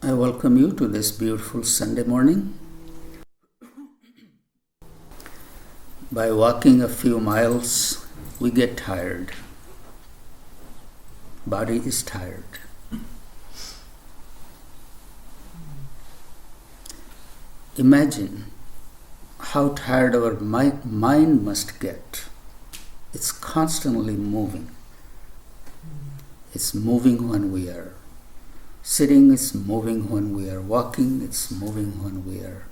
I welcome you to this beautiful Sunday morning. By walking a few miles, we get tired. Body is tired. Imagine how tired our mind must get. It's constantly moving. It's moving when we are sitting, it's moving when we are walking, it's moving when we are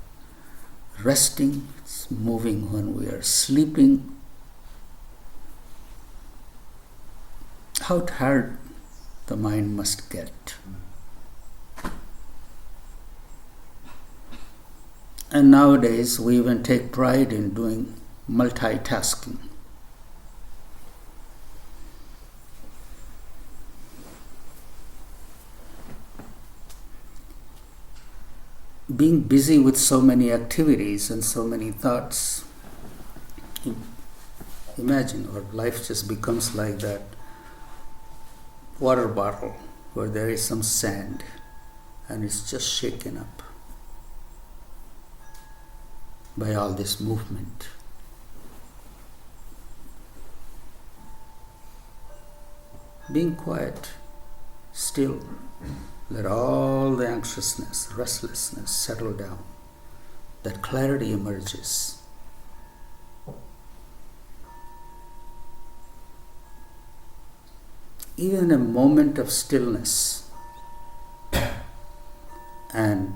resting, it's moving when we are sleeping. How tired the mind must get. And nowadays we even take pride in doing multitasking. Being busy with so many activities and so many thoughts, imagine our life just becomes like that water bottle where there is some sand and it's just shaken up by all this movement. Being quiet, still, let all the anxiousness, restlessness settle down. That clarity emerges. Even a moment of stillness and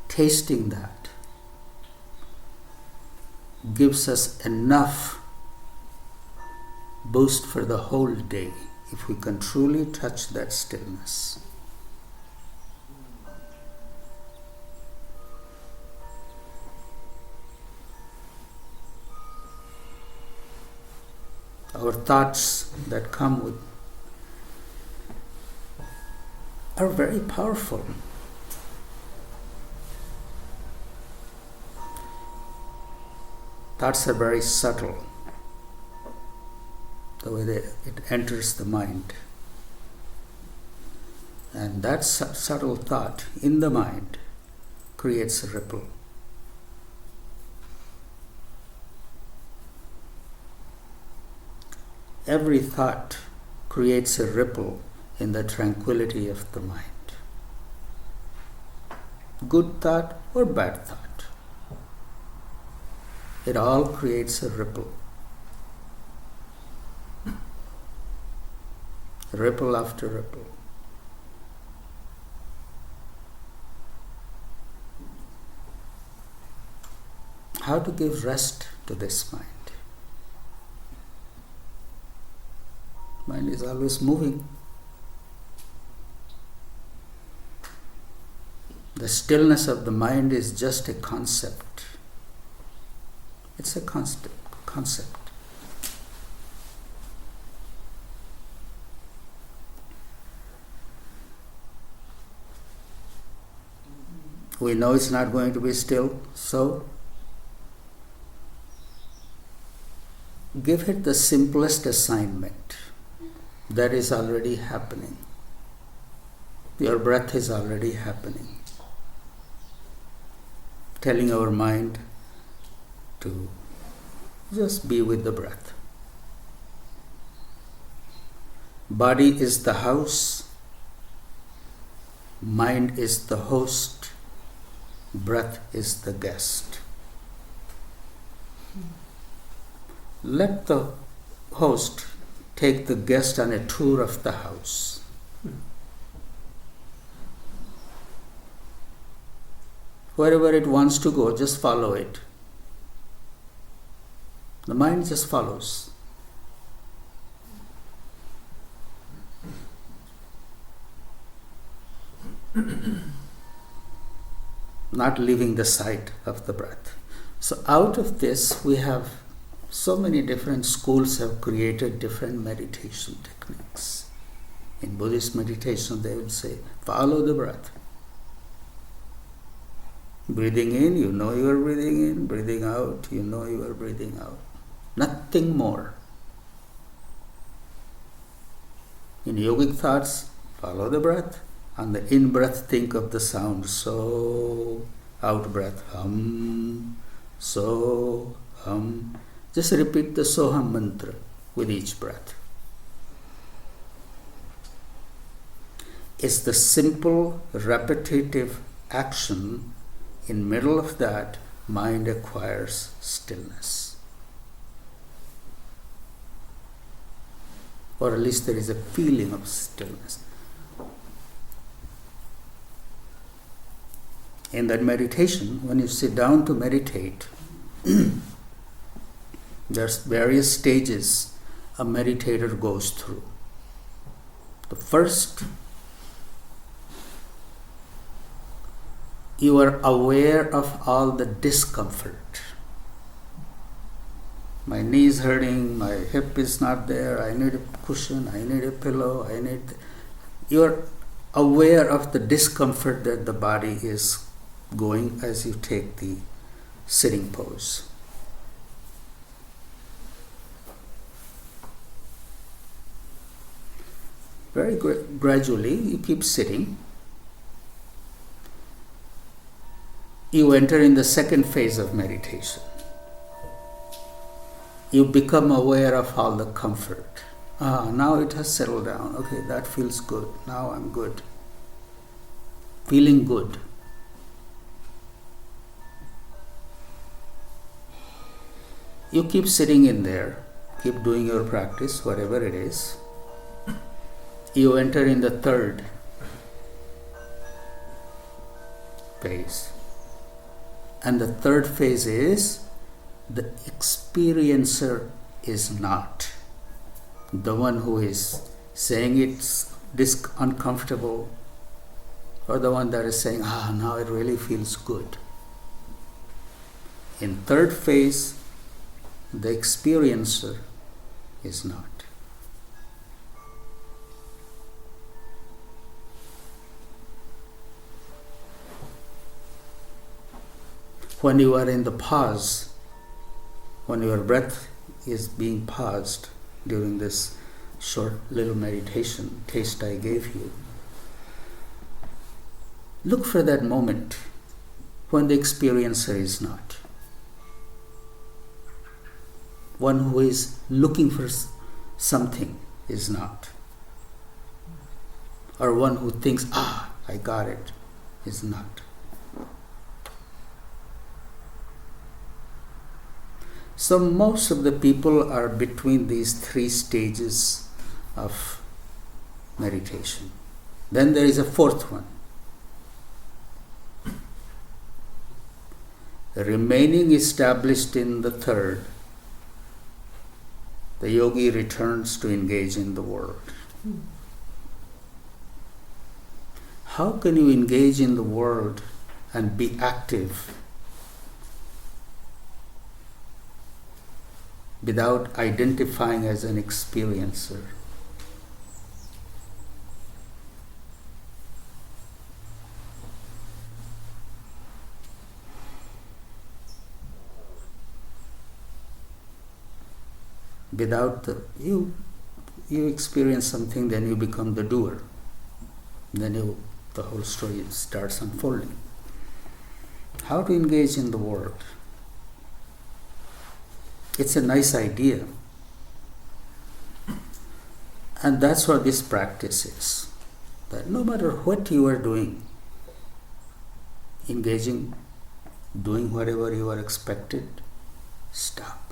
tasting that gives us enough boost for the whole day if we can truly touch that stillness. Our thoughts that come with are very powerful. Thoughts are very subtle, the way it enters the mind. And that subtle thought in the mind creates a ripple. Every thought creates a ripple in the tranquility of the mind. Good thought or bad thought. It all creates a ripple. Ripple after ripple. How to give rest to this mind? Mind is always moving. The stillness of the mind is just a concept. It's a concept. We know it's not going to be still, so give it the simplest assignment. That is already happening. Your breath is already happening. Telling our mind to just be with the breath. Body is the house. Mind is the host. Breath is the guest. Let the host take the guest on a tour of the house. Wherever it wants to go, just follow it. The mind just follows. Not leaving the sight of the breath. So out of this, we have so many different schools have created different meditation techniques. In Buddhist meditation, they will say, follow the breath. Breathing in, you know you are breathing in. Breathing out, you know you are breathing out. Nothing more. In yogic thoughts, follow the breath. On the in-breath, think of the sound so, out-breath hum, so, hum. Just repeat the Soham mantra with each breath. It's the simple, repetitive action. In middle of that, mind acquires stillness. Or at least there is a feeling of stillness. In that meditation, when you sit down to meditate, there's various stages a meditator goes through. The first, you are aware of all the discomfort. My knee is hurting, my hip is not there, I need a cushion, I need a pillow, you are aware of the discomfort that the body is going as you take the sitting pose. Very gradually, you keep sitting. You enter in the second phase of meditation. You become aware of all the comfort. Now it has settled down. Okay, that feels good. Now I'm good. Feeling good. You keep sitting in there. Keep doing your practice, whatever it is. You enter in the third phase. And the third phase is the experiencer is not the one who is saying it's uncomfortable, or the one that is saying, now it really feels good. In third phase, the experiencer is not. When you are in the pause, when your breath is being paused during this short little meditation taste I gave you, look for that moment when the experiencer is not. One who is looking for something is not. Or one who thinks, I got it, is not. So most of the people are between these three stages of meditation. Then there is a fourth one. Remaining established in the third, the yogi returns to engage in the world. How can you engage in the world and be active without identifying as an experiencer? Without you experience something, then you become the doer. Then the whole story starts unfolding. How to engage in the world? It's a nice idea. And that's what this practice is. That no matter what you are doing, engaging, doing whatever you are expected, stop.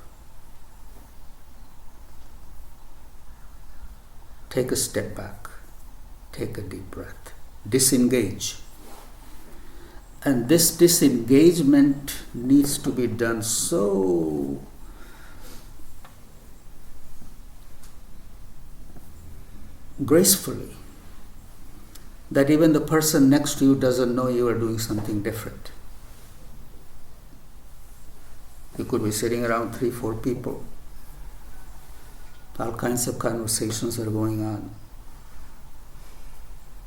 Take a step back. Take a deep breath. Disengage. And this disengagement needs to be done so gracefully that even the person next to you doesn't know you are doing something different. You could be sitting around 3-4 people. All kinds of conversations are going on.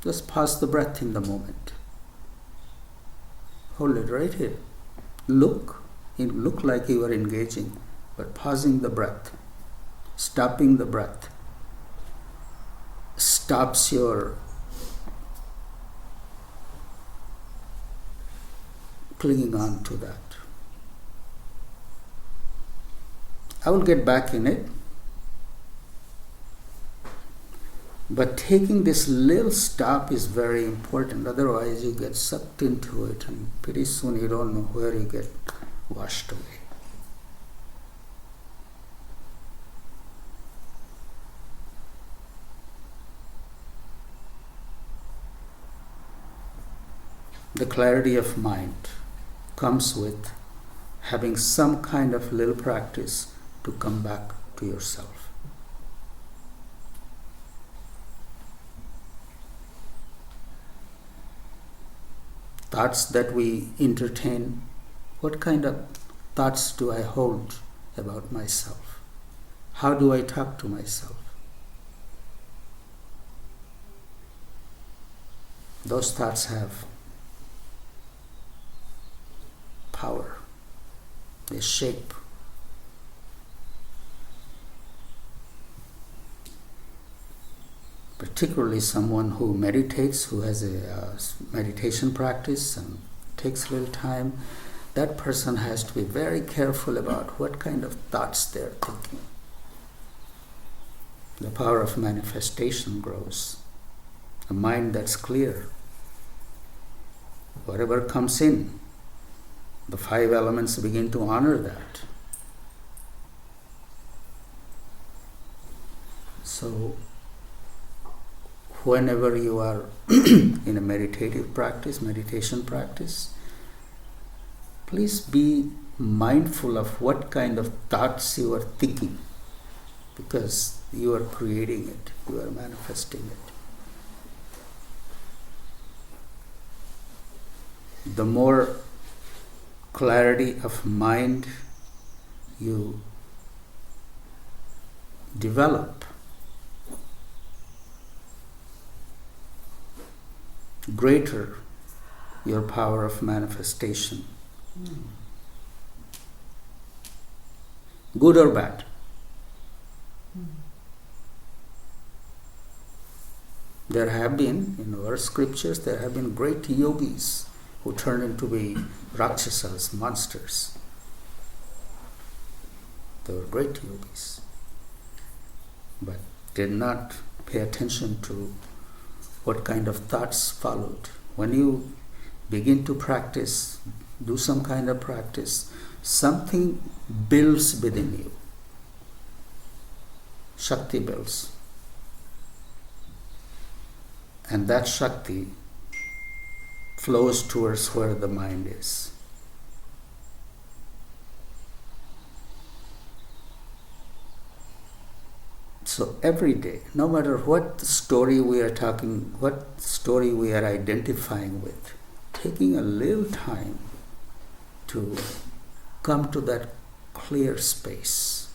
Just pause the breath in the moment. Hold it right here. Look like you are engaging, but pausing the breath, stopping the breath, stops your clinging on to that. I will get back in it. But taking this little stop is very important. Otherwise, you get sucked into it, and pretty soon you don't know where you get washed away. The clarity of mind comes with having some kind of little practice to come back to yourself. Thoughts that we entertain, what kind of thoughts do I hold about myself? How do I talk to myself? Those thoughts have power. They shape. Particularly someone who meditates, who has a meditation practice and takes a little time, that person has to be very careful about what kind of thoughts they're thinking. The power of manifestation grows. A mind that's clear. Whatever comes in, the 5 elements begin to honor that. So, whenever you are in a meditation practice, please be mindful of what kind of thoughts you are thinking, because you are creating it, you are manifesting it. The more clarity of mind you develop, greater your power of manifestation. Good or bad. There have been, in our scriptures, there have been great yogis who turned into be rakshasas, monsters. They were great yogis, but did not pay attention to what kind of thoughts followed. When you begin to practice, do some kind of practice, something builds within you. Shakti builds. And that Shakti flows towards where the mind is. So every day, no matter what story we are talking, what story we are identifying with, taking a little time to come to that clear space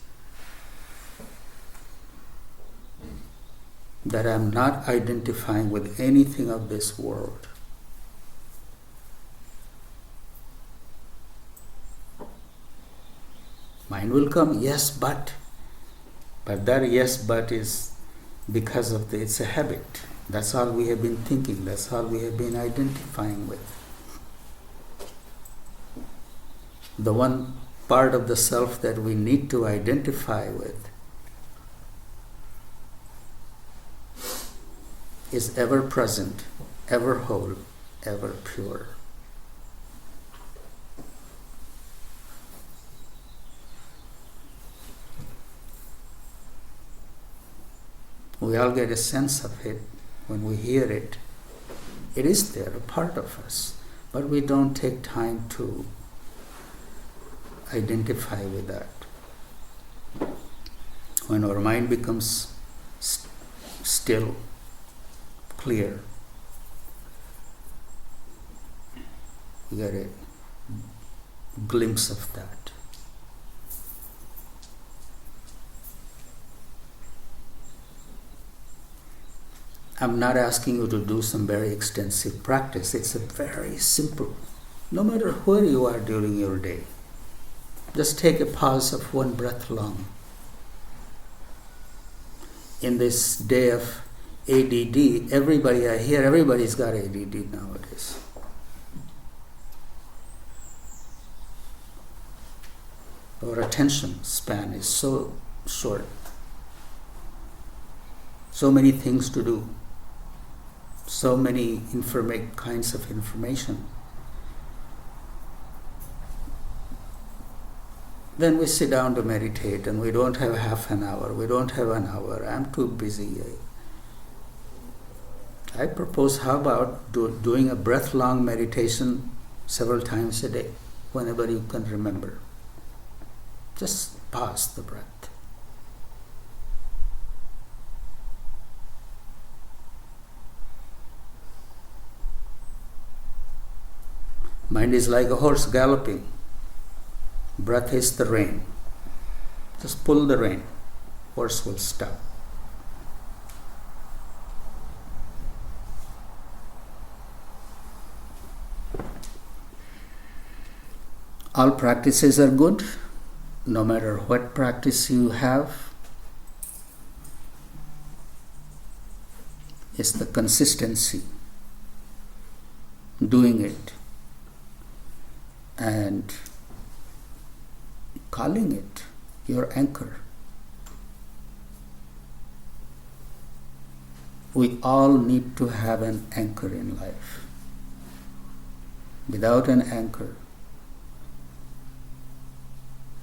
that I'm not identifying with anything of this world. Mind will come, yes, but that yes, but is because of it's a habit. That's all we have been thinking, that's all we have been identifying with. The one part of the self that we need to identify with is ever present, ever whole, ever pure. We all get a sense of it when we hear it. It is there, a part of us, but we don't take time to identify with that. When our mind becomes still, clear, we get a glimpse of that. I'm not asking you to do some very extensive practice. It's a very simple, no matter where you are during your day. Just take a pause of 1 breath long. In this day of ADD, everybody's got ADD nowadays. our attention span is so short. So many things to do. So many kinds of information. Then we sit down to meditate and we don't have half an hour, we don't have an hour, I'm too busy. I propose, how about doing a breath-long meditation several times a day, whenever you can remember. Just pause the breath. Mind is like a horse galloping. Breath is the rein. Just pull the rein. Horse will stop. All practices are good, no matter what practice you have. It's the consistency, doing it, and calling it your anchor. We all need to have an anchor in life. Without an anchor,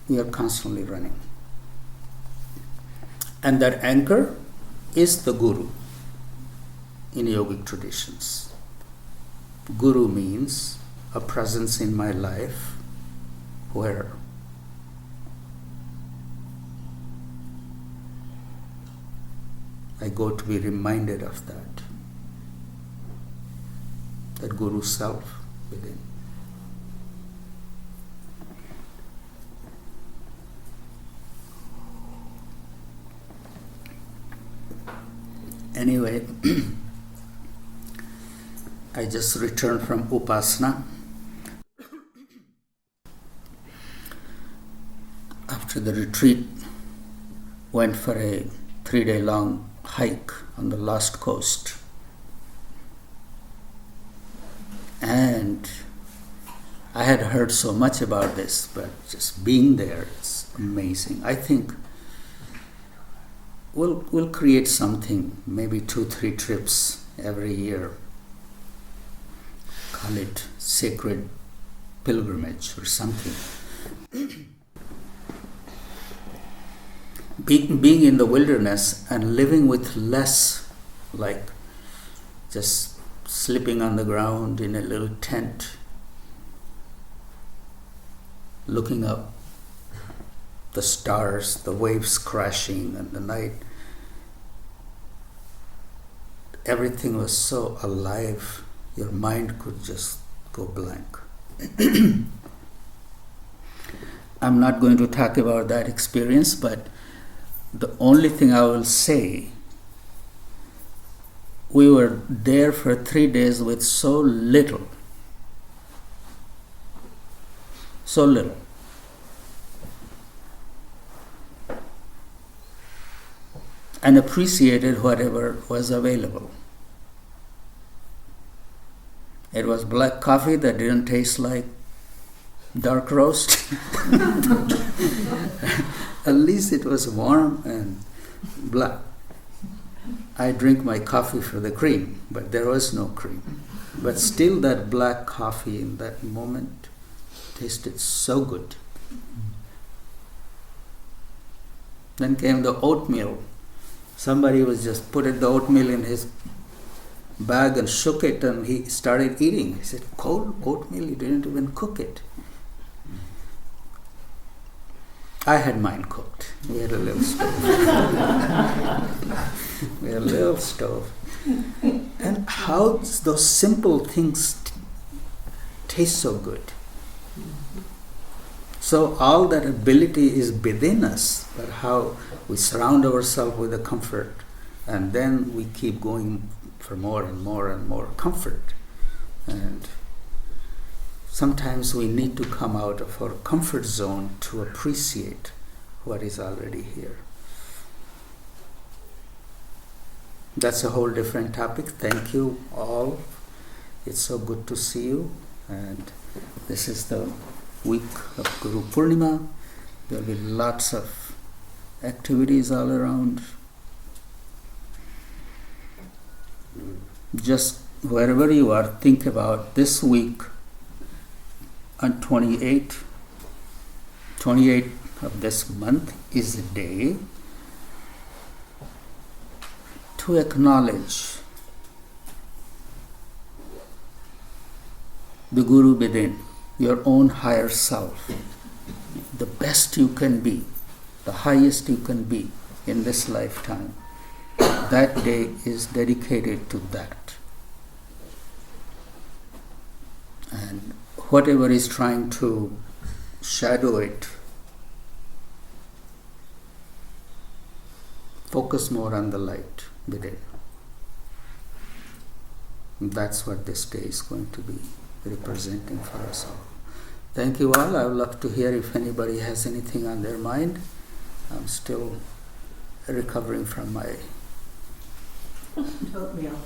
we are constantly running. And that anchor is the guru in yogic traditions. Guru means a presence in my life where I go to be reminded of that Guru self within. Anyway, I just returned from Upasana. After the retreat, went for a 3-day long hike on the Lost Coast. And I had heard so much about this, but just being there is amazing. I think we'll create something, maybe 2-3 trips every year. Call it sacred pilgrimage or something. Being in the wilderness and living with less, like just sleeping on the ground in a little tent, looking up, the stars, the waves crashing in the night. Everything was so alive, your mind could just go blank. I'm not going to talk about that experience, but the only thing I will say, we were there for 3 days with so little. And appreciated whatever was available. It was black coffee that didn't taste like dark roast. At least it was warm and black. I drink my coffee for the cream, but there was no cream. But still that black coffee in that moment tasted so good. Then came the oatmeal. Somebody was just putting the oatmeal in his bag and shook it, and he started eating. He said, "Cold oatmeal, you didn't even cook it." I had mine cooked. We had a little stove. And how those simple things taste so good. So all that ability is within us, but how we surround ourselves with the comfort, and then we keep going for more and more and more comfort. And sometimes we need to come out of our comfort zone to appreciate what is already here. That's a whole different topic. Thank you all. It's so good to see you. And this is the week of Guru Purnima. There will be lots of activities all around. Just wherever you are, think about this week on 28 of this month is a day to acknowledge the Guru within, your own higher self, the best you can be, the highest you can be in this lifetime. That day is dedicated to that. And whatever is trying to shadow it, focus more on the light within. That's what this day is going to be representing for us all. Thank you all. I would love to hear if anybody has anything on their mind. I'm still recovering from my oatmeal.